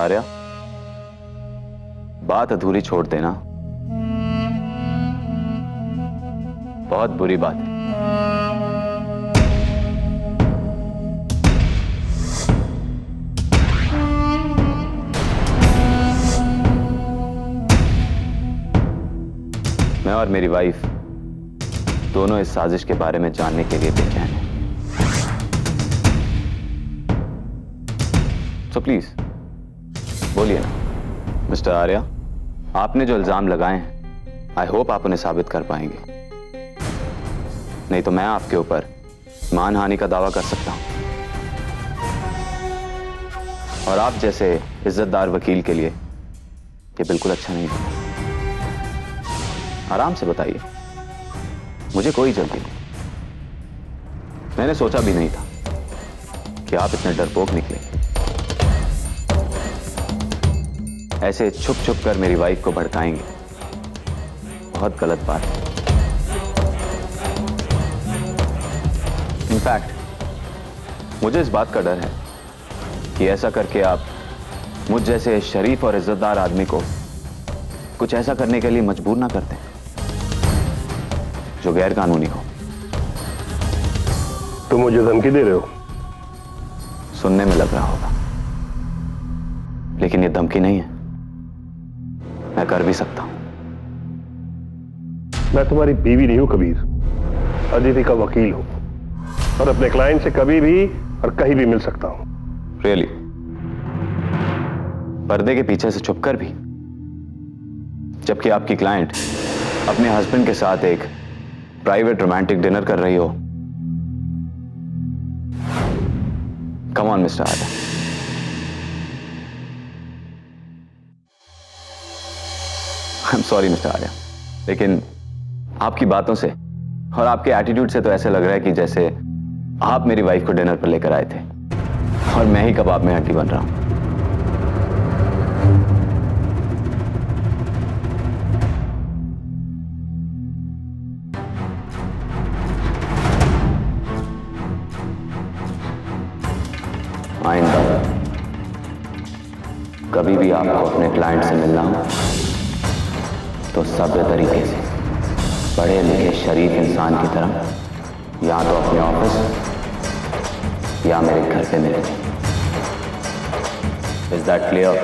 आर्या, बात अधूरी छोड़ देना बहुत बुरी बात है। मैं और मेरी वाइफ दोनों इस साजिश के बारे में जानने के लिए बेचैन हैं। तो प्लीज बोलिए ना मिस्टर आर्या, आपने जो इल्जाम लगाए हैं आई होप आप उन्हें साबित कर पाएंगे, नहीं तो मैं आपके ऊपर मानहानि का दावा कर सकता हूं और आप जैसे इज्जतदार वकील के लिए ये बिल्कुल अच्छा नहीं होगा। आराम से बताइए, मुझे कोई जल्दी नहीं। मैंने सोचा भी नहीं था कि आप इतने डरपोक निकले। ऐसे छुप छुप कर मेरी वाइफ को भड़काएंगे, बहुत गलत बात है। इनफैक्ट मुझे इस बात का डर है कि ऐसा करके आप मुझ जैसे शरीफ और इज्जतदार आदमी को कुछ ऐसा करने के लिए मजबूर ना करते जो गैर कानूनी हो। तुम मुझे धमकी दे रहे हो? सुनने में लग रहा होगा, लेकिन ये धमकी नहीं है, मैं कर भी सकता हूं। मैं तुम्हारी बीवी नहीं हूं कबीर, अदिति का वकील हूं और अपने क्लाइंट से कभी भी और कहीं भी मिल सकता हूं। रियली? पर्दे के पीछे से छुपकर भी? जबकि आपकी क्लाइंट अपने हस्बैंड के साथ एक प्राइवेट रोमांटिक डिनर कर रही हो। Come on mister Arya. I am sorry mister Arya, लेकिन आपकी बातों से और आपके एटीट्यूड से तो ऐसे लग रहा है कि जैसे आप मेरी वाइफ को डिनर पर लेकर आए थे और मैं ही कबाब में हड्डी बन रहा हूं। आइंदा कभी भी आपको अपने क्लाइंट से मिलना हो तो सभ्य तरीके से पढ़े लिखे शरीफ इंसान की तरह या तो अपने ऑफिस या मेरे घर पे मिले। Is that clear?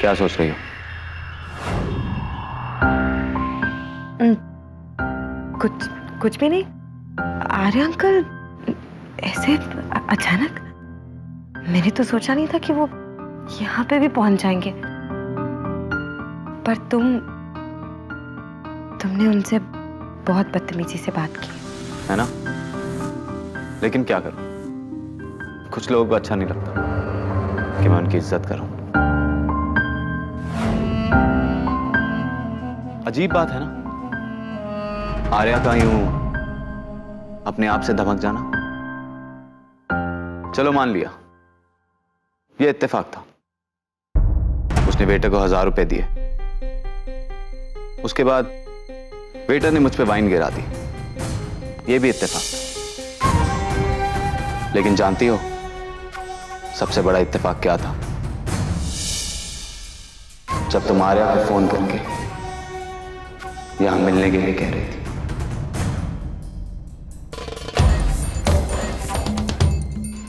क्या सोच रही हो? कुछ भी नहीं। आर्य अंकल ऐसे अचानक, मैंने तो सोचा नहीं था कि वो यहाँ पे भी पहुंच जाएंगे। पर तुमने उनसे बहुत बदतमीजी से बात की है ना? लेकिन क्या करूं, कुछ लोगों को अच्छा नहीं लगता कि मैं उनकी इज्जत करूं। अजीब बात है ना, आर्या का यूं अपने आप से धमक जाना। चलो मान लिया ये इत्तेफाक था, उसने वेटर को 1000 रुपए दिए, उसके बाद वेटर ने मुझ पे वाइन गिरा दी, ये भी इत्तेफाक था। लेकिन जानती हो सबसे बड़ा इत्तेफाक क्या था? जब तुम आर्या को फोन करके यहां मिलने के लिए कह रही थी।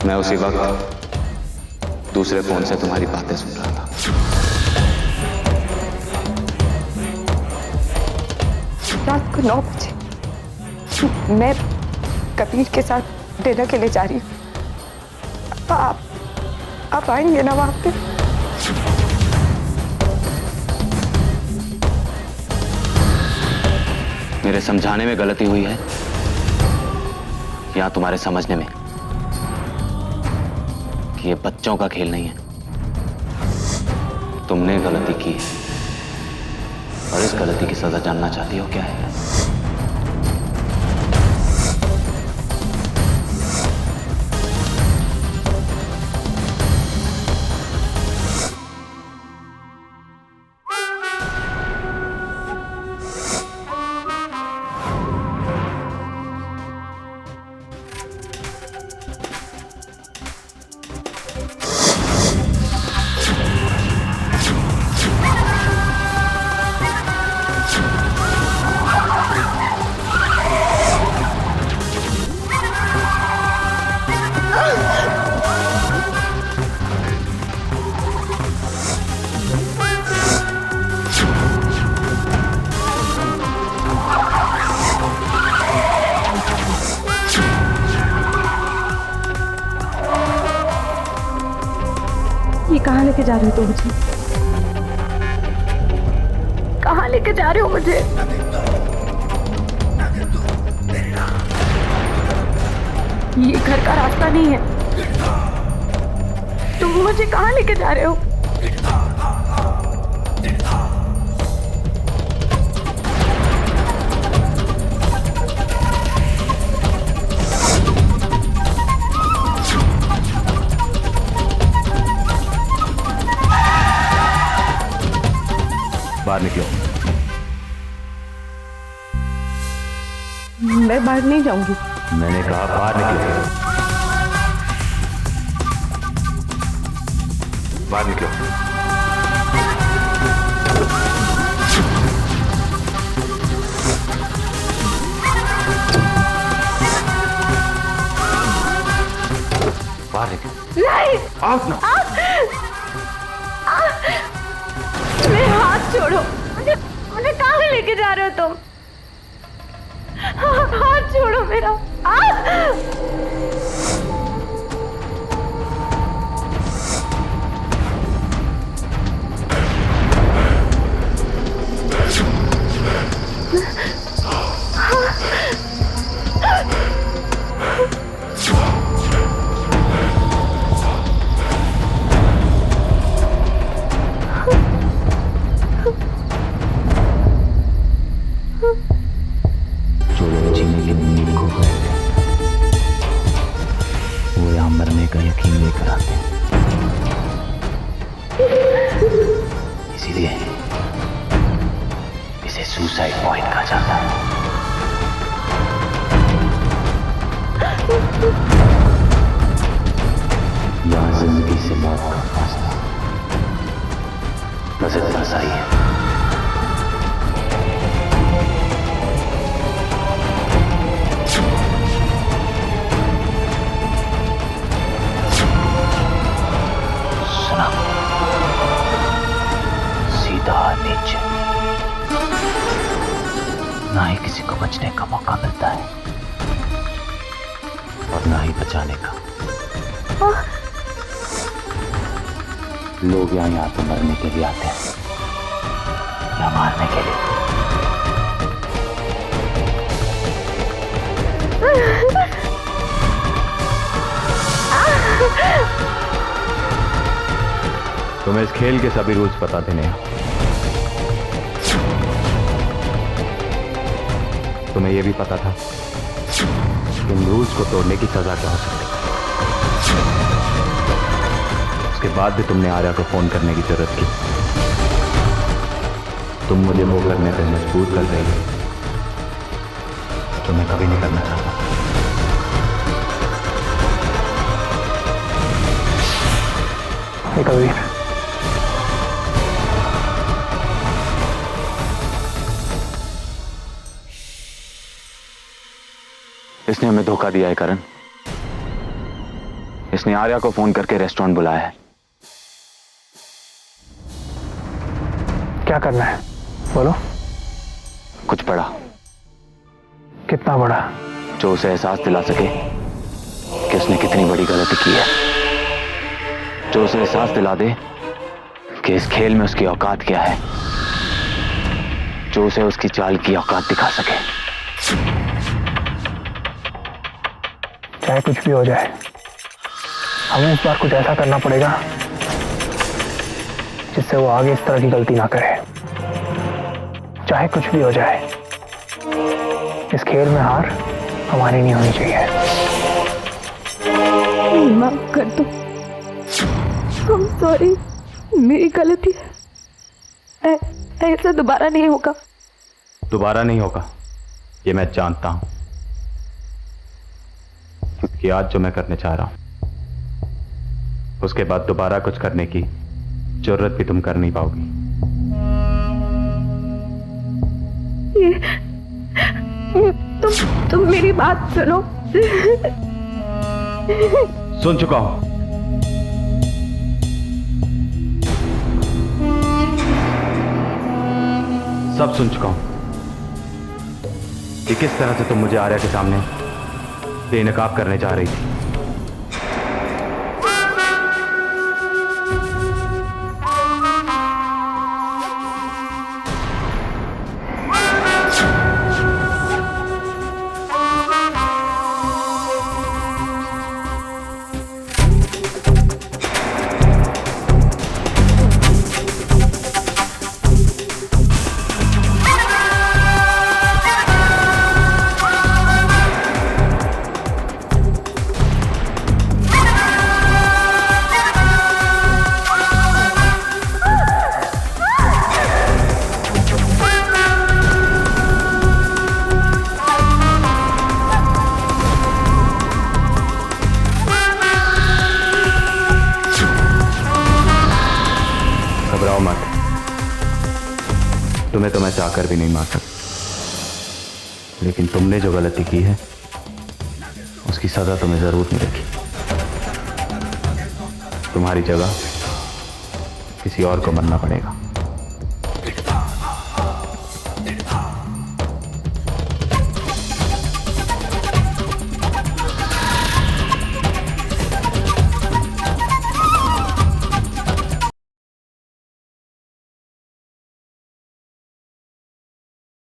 मैं उसी वक्त दूसरे फोन से तुम्हारी बातें सुन रहा था। रात को 9 बजे मैं कबीर के साथ डिनर के लिए जा रही हूँ। आप आएंगे ना वहां पे? मेरे समझाने में गलती हुई है या तुम्हारे समझने में कि ये बच्चों का खेल नहीं है? तुमने गलती की है और इस गलती की सजा जानना चाहती हो क्या है? ये कहाँ लेके जा रहे हो तुम मुझे? कहाँ लेके जा रहे हो मुझे? ये घर का रास्ता नहीं है। तुम मुझे कहाँ लेके जा रहे हो? बाहर निकलो। मैं बाहर नहीं जाऊंगी। मैंने कहा बाहर निकलो। बाहर निकलो। बाहर निकलो। नहीं। आओ ना। मेरे हाथ छोड़ो। मुझे कहाँ लेके जा रहे हो तुम? हाथ छोड़ो मेरा। जो लोग जीने की उम्मीद खो गए वो यहां मरने का यकीन लेकर आते हैं। इसीलिए इसे सुसाइड पॉइंट कहा जाता है। यहां जिंदगी से मौत का फासला बस इतना सा ही है। नीचे ना ही किसी को बचने का मौका मिलता है और ना ही बचाने का। लोग यहाँ तो मरने के लिए आते हैं या मारने के लिए। तुम्हें इस खेल के सभी रूल्स पता थे नहीं? तुम्हें यह भी पता था कि इन रूल्स को तोड़ने की सजा क्या हो सकती है। उसके बाद भी तुमने आर्या को फोन करने की जरूरत की। तुम मुझे वो करने पर मजबूर कर रही हो जो मैं कभी नहीं करना चाहता। कबीर, इसने हमें धोखा दिया है करण। इसने आर्या को फोन करके रेस्टोरेंट बुलाया है। क्या करना है बोलो? कुछ बड़ा। कितना बड़ा? जो उसे एहसास दिला सके कि उसने कितनी बड़ी गलती की है, जो उसे एहसास दिला दे कि इस खेल में उसकी औकात क्या है, जो उसे उसकी चाल की औकात दिखा सके। चाहे कुछ भी हो जाए, हमें इस बार कुछ ऐसा करना पड़ेगा जिससे वो आगे इस तरह की गलती ना करे। चाहे कुछ भी हो जाए, इस खेल में हार हमारी नहीं होनी चाहिए। माफ कर दो, सॉरी, मेरी गलती है। ऐसा दोबारा नहीं होगा। दोबारा नहीं होगा, ये मैं जानता हूं, क्योंकि आज जो मैं करने चाह रहा हूं उसके बाद दोबारा कुछ करने की जरूरत भी तुम कर नहीं पाओगी। तुम मेरी बात सुनो। सुन चुका हूं। सब सुन चुका हूं कि किस तरह से तुम मुझे आर्या के सामने बेनकाब करने जा रही थी। घबराओ मत, तुम्हें तो मैं चाहकर भी नहीं मार सकता, लेकिन तुमने जो गलती की है उसकी सजा तुम्हें जरूर मिलेगी। तुम्हारी जगह किसी और को मरना पड़ेगा।